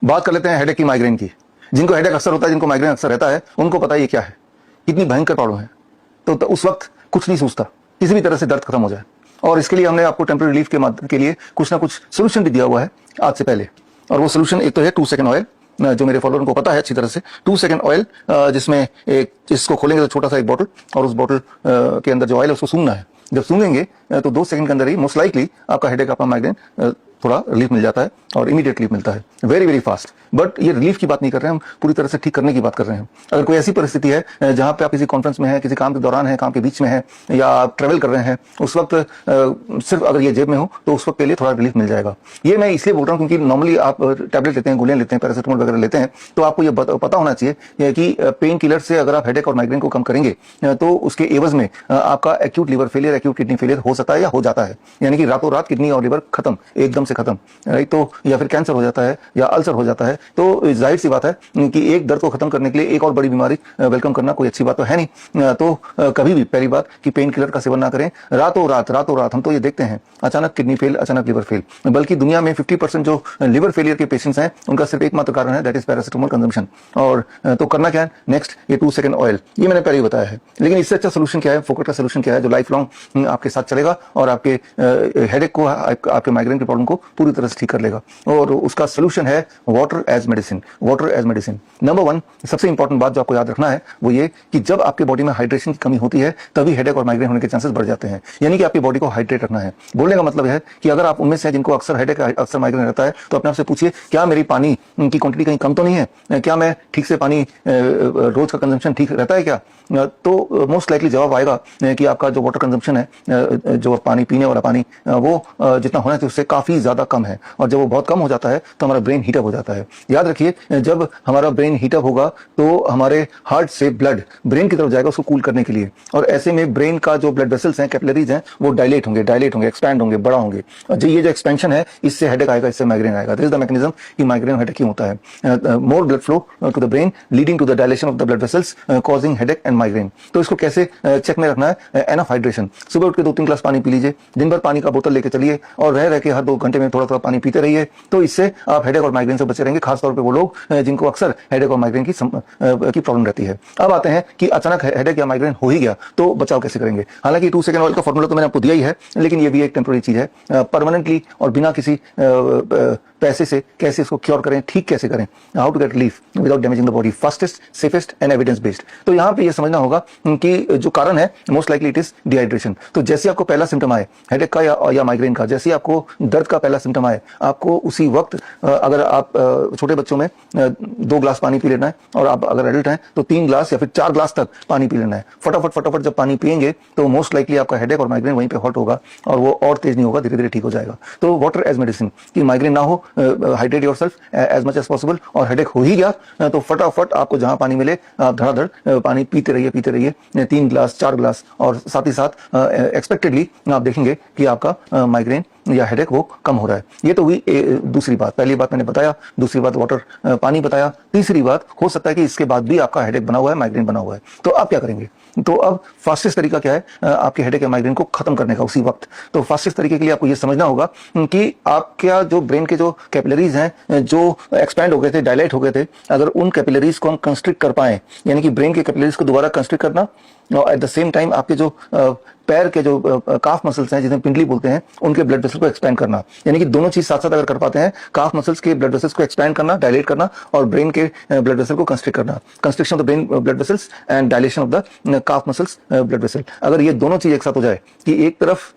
बात कर लेते हैं हेडेक की, माइग्रेन की। जिनको हेडेक अक्सर होता है, जिनको माइग्रेन अक्सर रहता है, उनको पता है ये क्या है, कितनी भयंकर प्रॉब्लम है। तो उस वक्त कुछ नहीं सोचता, किसी भी तरह से दर्द खत्म हो जाए। और इसके लिए हमने आपको टेम्परेरी रिलीफ के लिए कुछ ना कुछ सोल्यूशन भी दिया हुआ है आज से पहले। और वो सोल्यूशन एक तो है 2 सेकंड ऑयल, जो मेरे फॉलोअर को पता है अच्छी तरह से। 2 सेकंड ऑयल, जिसमें एक, इसको खोलेंगे तो छोटा सा एक बॉटल, और उस बॉटल के अंदर जो ऑयल है उसको सूंघना है। जब सूंघेंगे तो 2 सेकंड के अंदर ही मोस्ट लाइकली आपका हेडेक, आपका माइग्रेन थोड़ा रिलीफ मिल जाता है, और इमीडिएट रिलीफ मिलता है, वेरी वेरी फास्ट। बट ये रिलीफ की बात नहीं कर रहे हैं हम, पूरी तरह से ठीक करने की बात कर रहे हैं। अगर कोई ऐसी परिस्थिति है जहां पे आप किसी कॉन्फ्रेंस में है, किसी काम के दौरान है, काम के बीच में है, या आप ट्रेवल कर रहे हैं, उस वक्त सिर्फ अगर ये जेब में हो तो उस वक्त के लिए थोड़ा रिलीफ मिल जाएगा। ये मैं इसलिए बोल रहा हूँ क्योंकि नॉर्मली आप टैबलेट लेते हैं, गोलियां लेते हैं, पैरासिटामोल वगैरह लेते हैं, तो आपको ये पता होना चाहिए कि पेन किलर से अगर आप हेडेक और माइग्रेन को कम करेंगे तो उसके एवज में आपका acute liver failure, acute kidney failure हो सकता है या हो जाता है। यानी कि रातों रात किडनी और लिवर खत्म, एकदम से खत्म, राइट। तो या फिर कैंसर हो जाता है या अल्सर हो जाता है। तो जाहिर सी बात है कि एक दर्द को खत्म करने के लिए एक और बड़ी बीमारी वेलकम करना कोई अच्छी बात तो है नहीं। तो कभी भी पहली बात कि पेन किलर का सेवन ना करें रातों रात। हम तो ये देखते हैं अचानक किडनी फेल, अचानक लिवर फेल, बल्कि दुनिया में 50% जो लिवर फेलियर के पेशेंट्स हैं उनका सिर्फ एकमात्र कारण है, दैट इज पैरासिटामोल कंजम्पशन। और तो करना क्या है नेक्स्ट, ये 2 सेकंड ऑयल, ये मैंने पहले ही बताया है। लेकिन इससे अच्छा सोल्यूशन क्या है, फोकट का सोल्यूशन क्या है, जो लाइफ लॉन्ग आपके साथ चलेगा और आपके हेडेक को, आपके माइग्रेन की प्रॉब्लम को पूरी तरह से ठीक कर लेगा। और उसका सोल्यूशन है water as medicine. Water as medicine number 1 सबसे इंपॉर्टेंट बात जो आपको याद रखना है वो ये कि जब आपके बॉडी में हाइड्रेशन की कमी होती है तभी हेडेक और माइग्रेन होने के चांसेस बढ़ जाते हैं। यानी कि आपकी बॉडी को हाइड्रेट रखना है। बोलने का मतलब है कि अगर आप उनमें से जिनको अक्सर हेडेक, अक्सर माइग्रेन रहता है, तो अपने आप से पूछिए क्या मेरी पानी की क्वांटिटी कहीं कम तो नहीं है, क्या मैं ठीक से पानी रोज का कंजम्पशन ठीक रहता है क्या। तो मोस्ट लाइकली जवाब आएगा कि आपका जो वाटर कंजम्पशन है, जो पानी पीने वाला पानी, वो जितना होना चाहिए उससे काफी ज्यादा कम है। और जब वो बहुत कम हो जाता है तो हमारा ब्रेन हीटअप हो जाता है। याद रखिए, जब हमारा ब्रेन हीटअप होगा तो हमारे हार्ट से ब्लड ब्रेन की तरफ जाएगा उसको कूल करने के लिए। और ऐसे में ब्रेन का जो ब्लड वेसल्स हैं, कैपिलरीज हैं, वो डायलेट होंगे, एक्सपैंड होंगे, बड़ा होंगे। जो ये जो एक्सपेंशन है, इससे हेडेक आएगा, इससे माइग्रेन आएगा। दिस इज द मैकेनिज्म कि माइग्रेन हेडेक क्यों होता है। More blood flow to the brain leading to the dilation of the blood vessels causing headache and migraine. तो इसको कैसे चेक में रखना है, एनफ हाइड्रेशन। सुबह उठ के 2-3 ग्लास पानी पी लीजिए, दिन भर पानी का बोतल लेके चलिए, और रह के हर 2 घंटे में थोड़ा थोड़ा पानी पीते रहिए। तो इससे आप हेडेक और माइग्रेन से बचे रहेंगे, खासतौर पे वो लोग जिनको अक्सर हेडेक और माइग्रेन की प्रॉब्लम रहती है। अब आते हैं कि अचानक हेडेक या माइग्रेन हो ही गया तो बचाव कैसे करेंगे। हालांकि 2 सेकंड ऑयल का फॉर्मूला तो मैंने आपको दिया ही है, लेकिन ये भी एक टेम्पररी चीज है। परमानेंटली और बिना किसी पैसे से कैसे इसको क्योर करें, ठीक कैसे करें, how to get relief without damaging the body, fastest, safest and evidence based. तो यहाँ पे ये समझना होगा कि जो कारण है most likely it is dehydration. तो जैसे आपको पहला सिम्टम आए हेडेक का या माइग्रेन का, जैसे आपको दर्द का पहला सिम्टम आए, आपको उसी वक्त, अगर आप छोटे बच्चों में 2 ग्लास पानी पी लेना है, और आप अगर एडल्ट हैं तो 3 ग्लास या फिर 4 ग्लास तक पानी पी लेना है। फटाफट जब पानी पिएंगे तो मोस्ट लाइकली आपका हेडेक और माइग्रेन वहीं पे हॉट होगा, और वो और तेज नहीं होगा, धीरे धीरे ठीक हो जाएगा। तो वाटर एज मेडिसिन, कि माइग्रेन ना हो, hydrate yourself as much as possible. और हेडेक हो ही गया तो फटाफट आपको जहां पानी मिले आप धड़ाधड़ पानी पीते रहिए 3 ग्लास 4 ग्लास। और साथ ही साथ एक्सपेक्टेडली आप देखेंगे कि आपका माइग्रेन या हेडेक वो कम हो रहा है। ये तो हुई दूसरी बात। पहली बात मैंने बताया, दूसरी बात वाटर पानी बताया, तीसरी बात हो सकता है कि इसके बाद भी आपका हेडेक बना हुआ है, माइग्रेन बना हुआ है। तो आप क्या करेंगे। तो अब फास्टेस्ट तरीका क्या है आपके हेडेक या माइग्रेन को खत्म करने का उसी वक्त। तो फास्टेस्ट तरीके के लिए आपको ये समझना होगा कि आपका जो ब्रेन के जो कैपिलरीज हैं, जो एक्सपैंड हो गए थे, डायलेट हो गए थे, अगर उन कैपिलरीज को हम कंस्ट्रिक्ट कर पाए, यानी कि ब्रेन के कैपिलरीज को दोबारा कंस्ट्रिक्ट करना, और एट द सेम टाइम आपके जो पैर के जो काफ मसल्स हैं, जिन्हें पिंडली बोलते हैं, उनके ब्लड वेसल को एक्सपैंड करना। यानी कि दोनों चीज साथ साथ अगर कर पाते हैं, काफ मसल्स के ब्लड वेसल्स को एक्सपैंड करना, डायलेट करना, और ब्रेन के ब्लड वेसल को कंस्ट्रिक्ट करना, constriction of the brain blood vessels and dilation of the calf muscles blood vessel. अगर ये दोनों चीज एक साथ हो जाए कि एक तरफ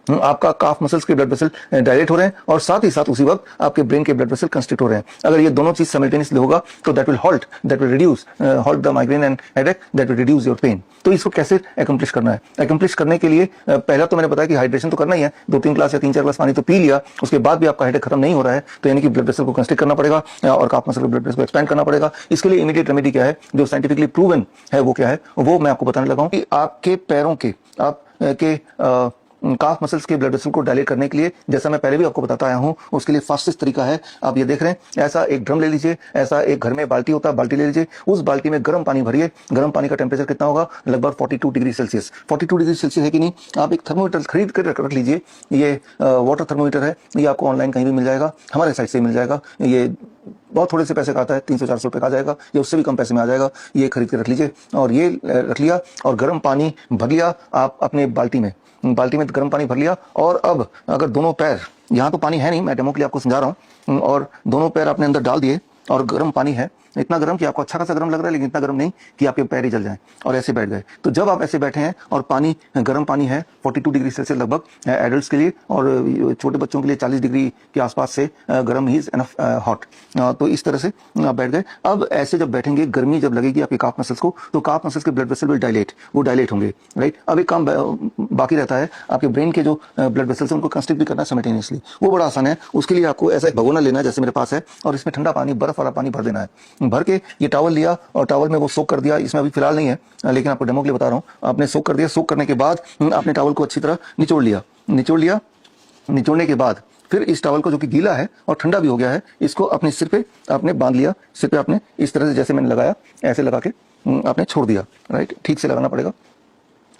आपका काफ मसल्स के ब्लड वेसल डायलेट हो रहे हैं और साथ ही साथ उसी वक्त आपके ब्रेन के ब्लड वेसल कंस्ट्रिक्ट हो रहे हैं, अगर ये दोनों चीज साइमल्टेनियसली होगा तो that will reduce the migraine and headache, that will reduce your pain. तो इसको कैसे एकम्प्लिश करना है। एकम्प्लिश करने के लिए पहला तो मैंने बताया कि हाइड्रेशन तो करना ही है, 2-3 ग्लास या 3-4 ग्लास पानी तो पी लिया, उसके बाद भी आपका हेडेक खत्म नहीं हो रहा है, तो यानी कि ब्लड वेसल को कंस्ट्रिक्ट करना पड़ेगा और काफ मसल के ब्लड वेसल को एक्सपैंड करना पड़ेगा। इसके लिए इमीडिएट रेमेडी क्या है, जो साइंटिफिकली प्रूवन है, वो क्या है, वो मैं आपको बताने लगा हूं कि आपके पैरों के, आपके काफ मसल्स के ब्लड वेसल को डायलेट करने के लिए, जैसा मैं पहले भी आपको बताता आया हूं, उसके लिए फास्टेस्ट तरीका है, आप ये देख रहे हैं, ऐसा एक ड्रम ले लीजिए, ऐसा एक घर में बाल्टी होता है, बाल्टी ले लीजिए, उस बाल्टी में गर्म पानी भरिए। गर्म पानी का टेम्परेचर कितना होगा? लगभग 42 डिग्री सेल्सियस। 42 डिग्री सेल्सियस है कि नहीं? आप एक थर्मोमीटर खरीद कर रख लीजिए। ये वाटर थर्मोमीटर है, ये आपको ऑनलाइन कहीं भी मिल जाएगा, हमारे साइट से मिल जाएगा। ये बहुत थोड़े से पैसे का आता है, 300-400 रुपए का आ जाएगा, या उससे भी कम पैसे में आ जाएगा। ये खरीद के रख लीजिए, और ये रख लिया, और गर्म पानी भर लिया आप अपने बाल्टी में गर्म पानी भर लिया। और अब अगर दोनों पैर, यहाँ तो पानी है नहीं, मैं डेमो के लिए आपको समझा रहा हूँ, और दोनों पैर आपने अंदर डाल दिए, और गर्म पानी है, इतना गर्म कि आपको अच्छा खासा गर्म लग रहा है, लेकिन इतना गर्म नहीं कि आपके पैर ही जल जाएं, और ऐसे बैठ गए। तो जब आप ऐसे बैठे हैं और पानी गर्म पानी है 42 डिग्री सेल्सियस लगभग एडल्ट्स के लिए, और छोटे बच्चों के लिए 40 डिग्री के आसपास से गर्म ही इज एनफ हॉट। तो इस तरह से आप बैठ गए। अब ऐसे जब बैठेंगे, गर्मी जब लगेगी आपके काफ मसल्स को, तो काफ मसल्स के ब्लड वेसल विल डायलेट, वो डायलेट होंगे, राइट। अब एक काम बाकी रहता है, आपके ब्रेन के जो ब्लड वेसल्स उनको कंस्ट्रिक्ट भी करना साइमल्टेनियसली। वो बड़ा आसान है। उसके लिए आपको ऐसा एक भगोना लेना है, जैसे मेरे पास है, और इसमें ठंडा पानी, बर्फ वाला पानी भर देना है। भर के ये टॉवल लिया, और टॉवल में वो सोक कर दिया। इसमें अभी फिलहाल नहीं है, लेकिन आपको डेमो के लिए बता रहा हूं। आपने सोक कर दिया, सोक करने के बाद आपने टॉवल को अच्छी तरह निचोड़ लिया। निचोड़ने के बाद फिर इस टॉवल को, जो कि गीला है और ठंडा भी हो गया है, इसको अपने सिर पे आपने बांध लिया। सिर पे आपने इस तरह से, जैसे मैंने लगाया, ऐसे लगा के आपने छोड़ दिया, राइट। ठीक से लगाना पड़ेगा,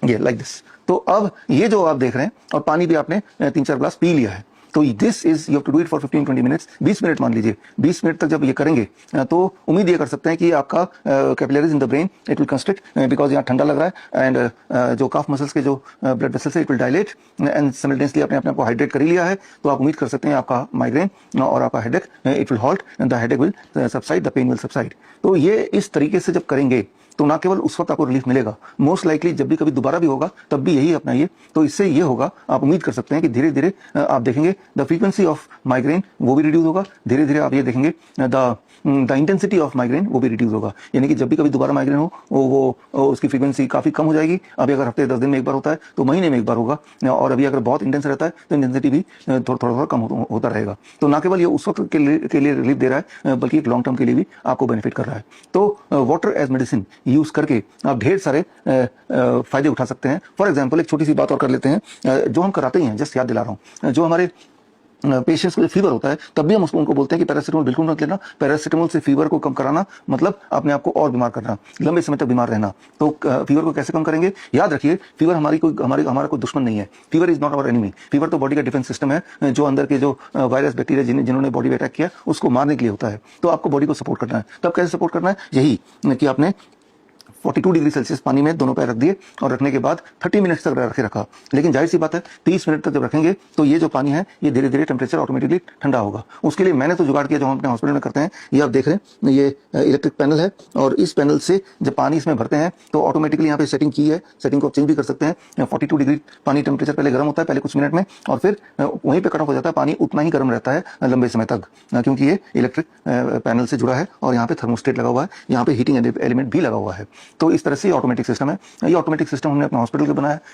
ये लाइक दिस। तो अब ये जो आप देख रहे हैं, और पानी भी आपने 3-4 ग्लास पी लिया है। तो this is, you have to do it for 15-20 minutes, 20 minute मान लीजिए। 20 मिनट तक जब ये करेंगे, तो उम्मीद ये कर सकते हैं कि आपका capillaries in the brain it will constrict, because यहाँ ठंडा लग रहा है, एंड जो काफ मसल्स के जो ब्लड वेसल्स है, it will dilate, and simultaneously आपने अपने आप को हाइड्रेट कर ही लिया है। तो आप उम्मीद कर सकते हैं आपका माइग्रेन और आपका headache it will halt, and the headache will subside, the pain will subside. तो ये इस तरीके से जब करेंगे, तो ना केवल उस वक्त आपको रिलीफ मिलेगा, मोस्ट लाइकली जब भी कभी दोबारा भी होगा, तब भी यही अपनाइए। तो इससे ये होगा, आप उम्मीद कर सकते हैं कि धीरे धीरे आप देखेंगे द फ्रीक्वेंसी ऑफ माइग्रेन वो भी रिड्यूस होगा। धीरे धीरे आप ये देखेंगे द इंटेंसिटी ऑफ माइग्रेन वो भी रिड्यूस होगा। यानी कि जब भी कभी दोबारा माइग्रेन हो, वो उसकी फ्रीक्वेंसी काफी कम हो जाएगी। अभी अगर हफ्ते 10 दिन में एक बार होता है, तो महीने में एक बार होगा, और अभी अगर बहुत इंटेंस रहता है, तो इंटेंसिटी भी थोड़ा कम होता रहेगा। तो ना केवल ये उस वक्त के लिए रिलीफ दे रहा है, बल्कि एक लॉन्ग टर्म के लिए भी आपको बेनिफिट कर रहा है। तो वाटर एज मेडिसिन यूज करके आप ढेर सारे फायदे उठा सकते हैं। फॉर एग्जाम्पल, एक छोटी सी बात और कर लेते हैं, जो हम कराते ही हैं, जस्ट याद दिला रहा हूं, जो हमारे पेशेंट्स को फीवर होता है, तब भी हम उनको बोलते हैं कि पैरासिटामोल बिल्कुल मत लेना। पैरासिटामोल से फीवर को कम कराना मतलब अपने आप को और बीमार करना, लंबे समय तक बीमार रहना। तो फीवर को कैसे कम करेंगे? याद रखिए, फीवर हमारा कोई दुश्मन नहीं है। Fever is not our enemy. Fever तो बॉडी का डिफेंस सिस्टम है, जो अंदर के जो वायरस बैक्टीरिया जिन्होंने बॉडी में अटैक किया, उसको मारने के लिए होता है। तो आपको बॉडी को सपोर्ट करना है। तब कैसे सपोर्ट करना है? यही कि आपने 42 डिग्री सेल्सियस पानी में दोनों पैर रख दिए, और रखने के बाद 30 मिनट तक रखा। लेकिन जाहिर सी बात है, 30 मिनट तक जब रखेंगे, तो ये जो पानी है, ये धीरे धीरे टेम्परेचर ऑटोमेटिकली ठंडा होगा। उसके लिए मैंने तो जुगाड़ किया, जो हम अपने हॉस्पिटल में करते हैं। ये आप देख रहे हैं, ये इलेक्ट्रिक पैनल है, और इस पैनल से जब पानी इसमें भरते हैं, तो ऑटोमेटिकली यहाँ पे सेटिंग की है। सेटिंग को चेंज भी कर सकते हैं। 42 डिग्री पानी टेम्परेचर पहले गर्म होता है, पहले कुछ मिनट में, और फिर वहीं पे कट ऑफ हो जाता है। पानी उतना ही गर्म रहता है लंबे समय तक, क्योंकि ये इलेक्ट्रिक पैनल से जुड़ा है, और यहाँ पे थर्मोस्टेट लगा हुआ है, यहाँ पे हीटिंग एलिमेंट भी लगा हुआ है। तो इस तरह से ऑटोमेटिक सिस्टम है। ये ऑटोमेटिक सिस्टम हमने अपने हॉस्पिटल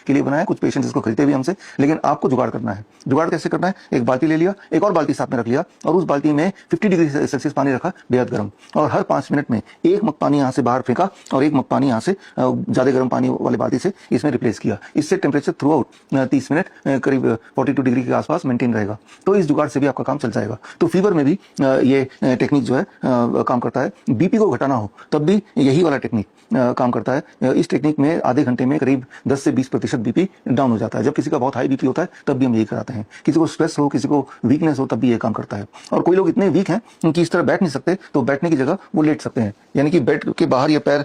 के लिए बनाया। कुछ पेशेंट्स इसको खरीदते भी हमसे, लेकिन आपको जुगाड़ करना है। जुगाड़ कैसे करना है? एक बाल्टी ले लिया, एक और बाल्टी साथ में रख लिया, और उस बाल्टी में 50 डिग्री सेल्सियस पानी रखा, बेहद गर्म, और हर 5 मिनट में एक मग पानी यहाँ से बाहर फेंका, और एक मग पानी यहाँ से ज्यादा गर्म पानी वाले बाल्टी से इसमें रिप्लेस किया। इससे टेम्परेचर थ्रू आउट 30 मिनट करीब 42 डिग्री के आसपास मेंटेन रहेगा। तो इस जुगाड़ से भी आपका काम चल जाएगा। तो फीवर में भी ये टेक्निक जो है काम करता है। बीपी को घटाना हो, तब भी यही वाला टेक्निक काम करता है। इस टेक्निक में आधे घंटे में करीब 10 से 20% बीपी डाउन हो जाता है। जब किसी का बहुत हाई बीपी होता है, तब भी हम यही कराते हैं। किसी को स्ट्रेस हो, किसी को वीकनेस हो, तब भी ये काम करता है। और कोई लोग इतने वीक हैं कि इस तरह बैठ नहीं सकते, तो बैठने की जगह वो लेट सकते हैं। यानी कि बेड के बाहर ये पैर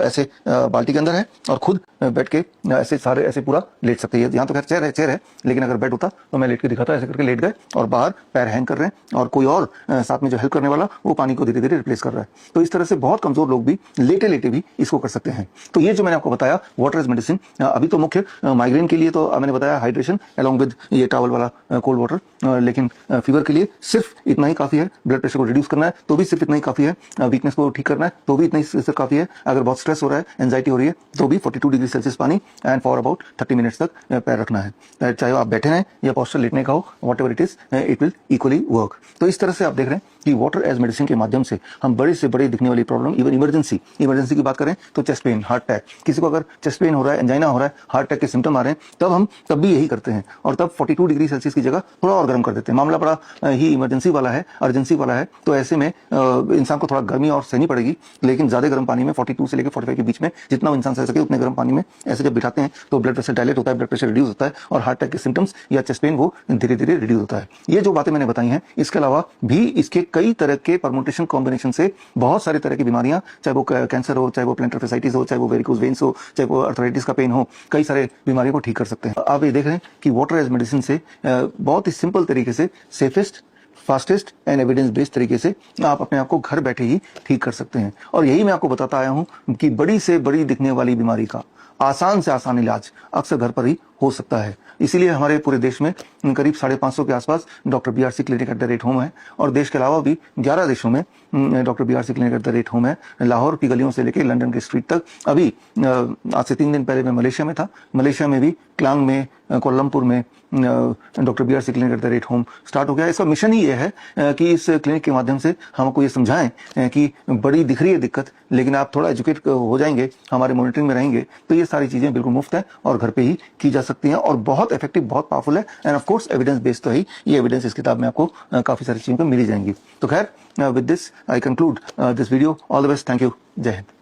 ऐसे बाल्टी के अंदर है, और खुद बैठ के ऐसे सारे ऐसे पूरा लेट सकते हैं। यहाँ तो खैर चेयर है, लेकिन अगर बेड होता तो मैं लेट के दिखाता। ऐसे करके लेट गए, और बाहर पैर हैंग कर रहे हैं, और कोई और साथ में जो हेल्प करने वाला, वो पानी को धीरे धीरे रिप्लेस कर रहा है। तो इस तरह से बहुत कमजोर लोग भी लेटे लेटे भी इसको कर सकते हैं। तो ये जो मैंने आपको बताया, वाटर इज मेडिसिन। अभी तो मुख्य माइग्रेन के लिए तो मैंने बताया हाइड्रेशन अलोंग विद ये टॉवल वाला कोल्ड वाटर, लेकिन फीवर के लिए सिर्फ इतना ही काफी है। ब्लड प्रेशर को रिड्यूस करना है, तो भी सिर्फ इतना ही काफी है। वीकनेस को ठीक करना है, तो भी इतना ही सिर्फ काफी है। अगर बहुत स्ट्रेस हो रहा है, एंजाइटी हो रही है, तो भी 42 डिग्री सेल्सियस पानी एंड फॉर अबाउट 30 मिनट्स तक पैर रखना है। चाहे आप बैठे हैं या पोस्चर लेटने का हो, what ever it is, it will equally work. तो इस तरह से आप देख रहे हैं कि वाटर एज मेडिसिन के माध्यम से हम बड़े से बड़े दिखने वाली प्रॉब्लम, इवन इमरजेंसी की बात करें, तो चेस्ट पेन, हार्ट अटैक, किसी को अगर चेस्ट पेन हो रहा है, एंजाइना हो रहा है, हार्ट अटैक के सिम्टम आ रहे हैं, तब भी यही करते हैं और तब 42 डिग्री सेल्सियस की जगह थोड़ा और गर्म कर देते हैं। मामला बड़ा ही इमरजेंसी वाला है, अर्जेंसी वाला है, तो ऐसे में इंसान को थोड़ा गर्मी और सहनी पड़ेगी, लेकिन ज्यादा गर्म पानी में 42 से लेकर 45 के बीच में जितना इंसान सह सके उतने गर्म पानी में ऐसे जब बिठाते हैं तो ब्लड प्रेशर डायलेट होता है, ब्लड प्रेशर रिड्यूस होता है और हार्ट अटैक के सिम्टम्स या चेस्ट पेन वो धीरे धीरे रिड्यूस होता है। ये जो बातें मैंने बताई हैं, इसके अलावा भी इसके कई तरह के परमुटेशन कॉम्बिनेशन से बहुत सारी तरह की बीमारियां, चाहे वो कैंसर हो, चाहे वो प्लैंटर फेसाइटिस हो, चाहे वो वेरिकोज वेन्स हो, चाहे वो अर्थराइटिस का पेन हो, कई सारे बीमारियों को ठीक कर सकते हैं। आप ये देख रहे हैं कि वाटर एज मेडिसिन से बहुत ही सिंपल तरीके से, safest, fastest and evidence based तरीके से आप अपने आप को घर बैठे ही ठीक कर सकते हैं। और यही मैं आपको बताता आया हूं कि बड़ी से बड़ी दिखने वाली बीमारी का आसान से आसान इलाज अक्सर घर पर ही हो सकता है। इसीलिए हमारे पूरे देश में करीब 550 के आसपास doctor BRC clinic at the rate home है और देश के अलावा भी 11 देशों में doctor BRC clinic at the rate home है। लाहौर की गलियों से लेकर लंदन के स्ट्रीट तक। अभी आज से 3 दिन पहले मैं मलेशिया में था। मलेशिया में भी क्लांग में, कोलमपुर में doctor BRC clinic at the rate home start हो गया। इसका मिशन ही ये है कि इस क्लिनिक के माध्यम से हम आपको ये समझाएं कि बड़ी दिख रही है दिक्कत, लेकिन आप थोड़ा एजुकेट हो जाएंगे, हमारे मॉनिटरिंग में रहेंगे, तो ये सारी चीजें बिल्कुल मुफ्त है और घर पे ही की जा सकती हैं और बहुत इफेक्टिव, बहुत पावरफुल है। End of course evidence based तो है। ये एविडेंस इस किताब में आपको काफी सारी चीजों पर मिल जाएंगी। तो खैर, with this I conclude this video. All the best. Thank you. जय हिंद।